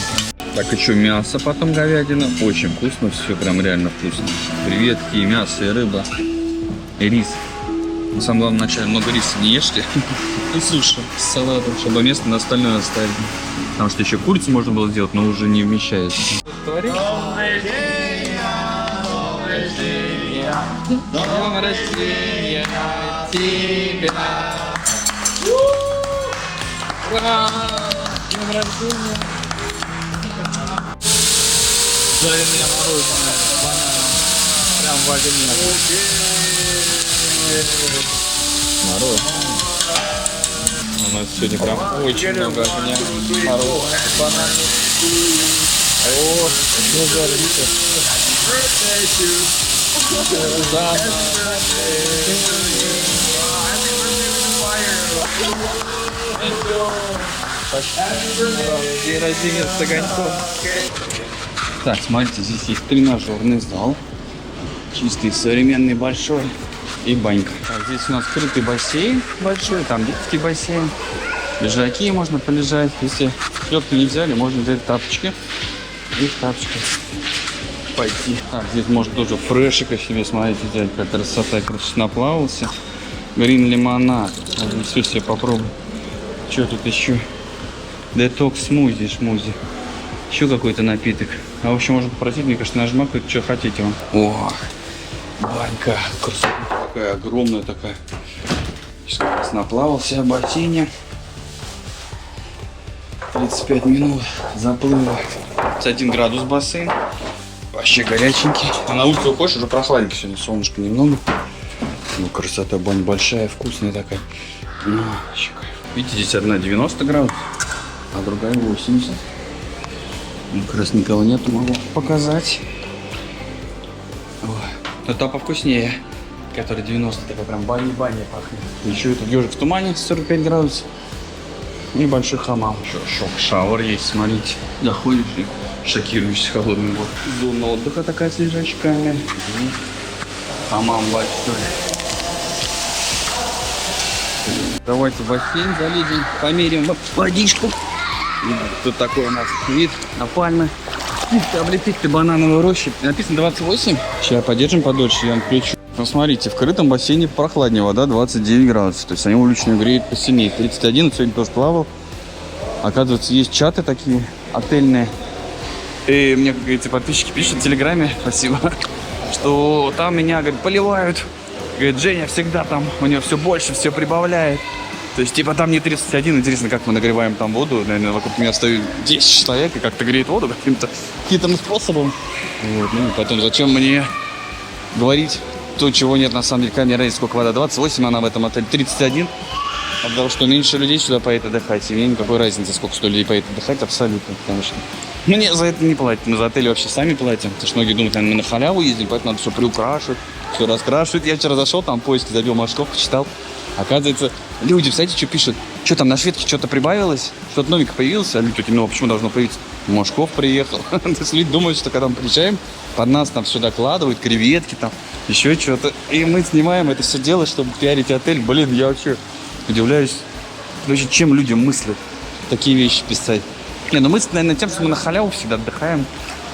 Так, еще мясо, потом говядина. Очень вкусно, все прям реально вкусно. Креветки, мясо и рыба. И рис. Но самое главное, вначале много риса не ешьте. И суши с салатом, чтобы место на остальное оставить. Потому что еще курицу можно было сделать, но уже не вмещается. Днем рождения тебя! Ура! Днем рождения! Жареное мороженое с бананом. Прям в огне. Мороз. У нас сегодня прям очень много огня. Мороз, бананы. О, что жарится. День рождения с огоньком. Так, смотрите, здесь есть тренажерный зал. Чистый, современный, большой. И банька. Так, здесь у нас скрытый бассейн большой, там детский бассейн. Лежаки можно полежать. Если шлепки не взяли, можно взять тапочки. И в тапочках пойти. Так, здесь можно тоже фрешика себе, смотрите, взять, как красота. Короче, наплавался. Грин лимонад. Можно все себе попробовать. Что тут еще? Детокс смузи, шмузи. Еще какой-то напиток. А в общем, можно попросить, мне кажется, нажмакать, что хотите вам. О, банька. Красота такая огромная такая. Сейчас как раз наплавался в бассейне. 35 минут заплыва. 1 градус бассейн. Вообще горяченький. А на улицу уходишь, уже прохладненько сегодня. Солнышко немного. Ну, красота, баня большая, вкусная такая. Ну, вообще кайф. Видите, здесь одна 90 градусов, а другая 80. Ну, как раз никого нету, могу показать. Но та повкуснее, которая 90, такая прям баня пахнет. Еще этот ежик в тумане 45 градусов. Небольшой хамам. Еще шок-шауэр есть, смотрите. Заходишь и шокируешься холодным водой. Зона отдыха такая с лежачками. Хамам большой. Давайте в бассейн залезем, померим водичку. Тут такой у нас вид на пальмы. Облепить банановой рощи. Написано 28. Сейчас подержим подольше, я вам включу. Ну, смотрите, в крытом бассейне прохладнее вода, 29 градусов. То есть они уличную греют посильнее. 31, сегодня тоже плавал. Оказывается, есть чаты такие отельные. И мне, как говорится, подписчики пишут в Телеграме, спасибо, что там меня, говорит, поливают. Говорит, Женя всегда там, у нее все больше, все прибавляет. То есть, типа, там не 31, интересно, как мы нагреваем там воду. Наверное, вокруг меня стоит 10 человек и как-то греет воду каким-то хитрым способом. Вот, ну и потом, зачем мне говорить то, чего нет на самом деле. Камера есть, сколько вода, 28, она в этом отеле 31. От того, что меньше людей сюда поедет отдыхать. И мне никакой разницы, сколько что людей поедет отдыхать, абсолютно. Потому что мне за это не платят. Мы за отель вообще сами платим. Потому что многие думают, наверное, мы на халяву ездим, поэтому надо все приукрашивать, все раскрашивать. Я вчера зашел, там поиски забил Машков, почитал. Оказывается, люди, знаете, что пишут? Что там на шведке что-то прибавилось? Что-то новенькое появилось? А люди такие, ну почему должно появиться? Машков приехал. То есть люди думают, что когда мы приезжаем, под нас там все докладывают, креветки там, еще что-то. И мы снимаем это все дело, чтобы пиарить отель. Блин, я вообще удивляюсь, короче, чем люди мыслят такие вещи писать. Не, ну мысль, наверное, тем, что мы на халяву всегда отдыхаем.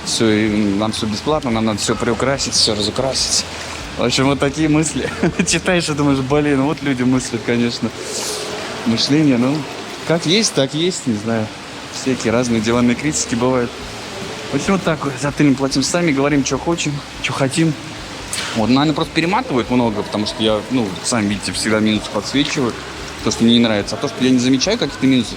Все, и нам все бесплатно, нам надо все приукрасить, все разукрасить. В общем, вот такие мысли. Читаешь и думаешь, блин, вот люди мыслят, конечно. Мышление, ну, как есть, так есть, не знаю. Всякие разные диванные критики бывают. В общем, вот так вот. За отель платим сами, говорим, что хотим, что хотим. Вот, наверное, просто перематывают много, потому что я, ну, сами видите, всегда минусы подсвечиваю. То, что мне не нравится. А то, что я не замечаю каких-то минусов,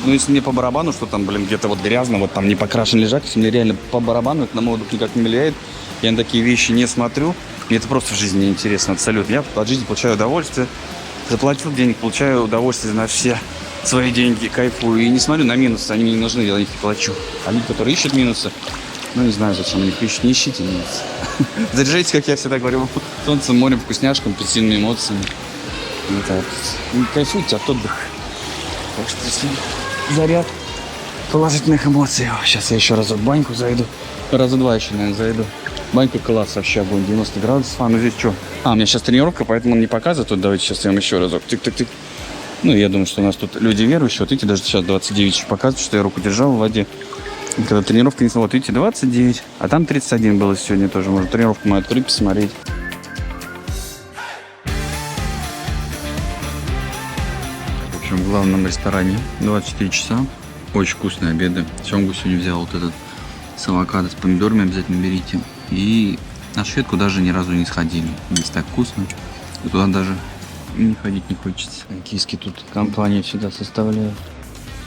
ну, если мне по барабану, что там, блин, где-то вот грязно, вот там не покрашен лежак, если мне реально по барабану, это на мой отдых никак не влияет. Я на такие вещи не смотрю. Мне это просто в жизни не интересно, абсолютно. Я от жизни получаю удовольствие. Заплатил денег, получаю удовольствие на все свои деньги, кайфую. И не смотрю на минусы, они мне не нужны, я на них не плачу. А люди, которые ищут минусы, ну, не знаю, зачем они их ищут, не ищите минусы. Заряжайтесь, как я всегда говорю, солнцем, морем, вкусняшками, позитивными эмоциями. Вот так. И кайфуйте от отдыха. Так что если заряд положительных эмоций. Сейчас я еще разок в баньку зайду. Раза два еще, наверное, зайду. Банька класс вообще, будет 90 градусов. А, ну здесь что? А, у меня сейчас тренировка, поэтому он не показывает. Вот давайте сейчас я вам еще разок. Тык-тык-тык. Ну, я думаю, что у нас тут люди верующие. Вот видите, даже сейчас 29 еще показывает, что я руку держал в воде. И когда тренировка не вот видите, 29. А там 31 было сегодня тоже. Можно тренировку мою открыть, посмотреть. В общем, в главном ресторане 24 часа. Очень вкусные обеды. Семгу сегодня взял вот этот с авокадо, с помидорами обязательно берите. И на шведку даже ни разу не сходили. Здесь так вкусно. И туда даже не ходить не хочется. Киски тут компания всегда составляют.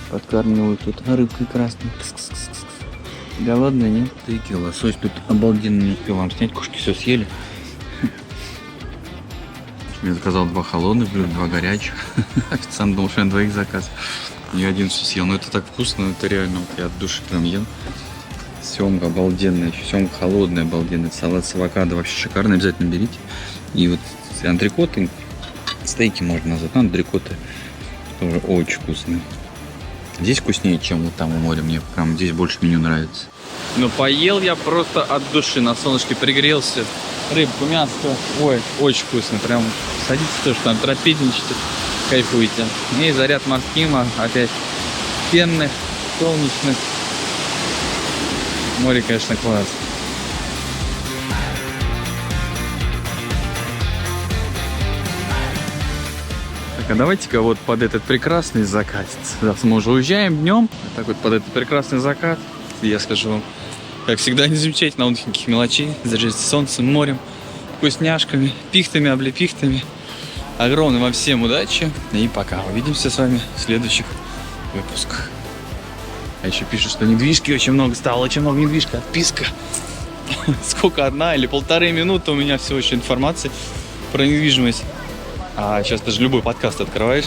Подкармливают тут рыбкой красной. Голодные, нет? Тыки, лосось тут обалденно, не успел вам снять. Кошки все съели. Я заказал 2 холодных блюда, 2 горячих. Официант думал, что я на 2 заказ. Я один все съел. Но это так вкусно, это реально, вот я от души прям ем. Семга обалденная, еще семга холодная, обалденная. Салат с авокадо вообще шикарный, обязательно берите. И вот антрикоты, стейки можно назвать, но антрикоты тоже очень вкусные. Здесь вкуснее, чем вот там у моря. Мне прям здесь больше меню нравится. Ну, поел я просто от души, на солнышке пригрелся. Рыбку, мясо, ой, очень вкусно. Прям садитесь тоже там, трапезничайте, кайфуйте. И заряд морским, опять пенных, солнечных. Море, конечно, класс. Так, а давайте-ка вот под этот прекрасный закат. Сейчас мы уже уезжаем днем. Так вот под этот прекрасный закат я скажу вам, как всегда, не замечайте на никаких мелочей. Заряжайтесь солнцем, морем, вкусняшками, пихтами, облепихтами. Огромной вам всем удачи и пока. Увидимся с вами в следующих выпусках. А еще пишут, что недвижки очень много стало, очень много недвижки, отписка. Сколько, 1 или 1,5 минуты у меня всего еще информации про недвижимость. А сейчас даже любой подкаст открываешь,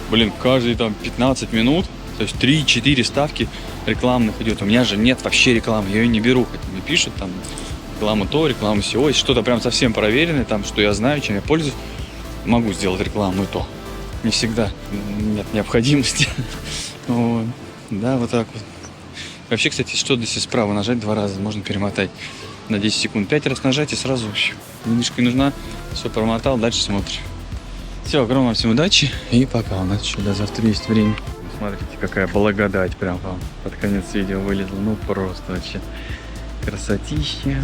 блин, каждые там 15 минут, то есть 3-4 ставки рекламных идет. У меня же нет вообще рекламы, я ее не беру. Хотя мне пишут там рекламу то, рекламу сего, если что-то прям совсем проверенное, там, что я знаю, чем я пользуюсь, могу сделать рекламу и то. Не всегда нет необходимости. Да, вот так вот. Вообще, кстати, что если справа нажать 2 раза, можно перемотать на 10 секунд. 5 раз нажать и сразу вообще недвижка не нужна. Все, промотал, дальше смотришь. Все, огромное всем удачи и пока. У нас еще до завтра есть время. Смотрите, какая благодать прям вам под конец видео вылезла. Ну просто вообще красотища.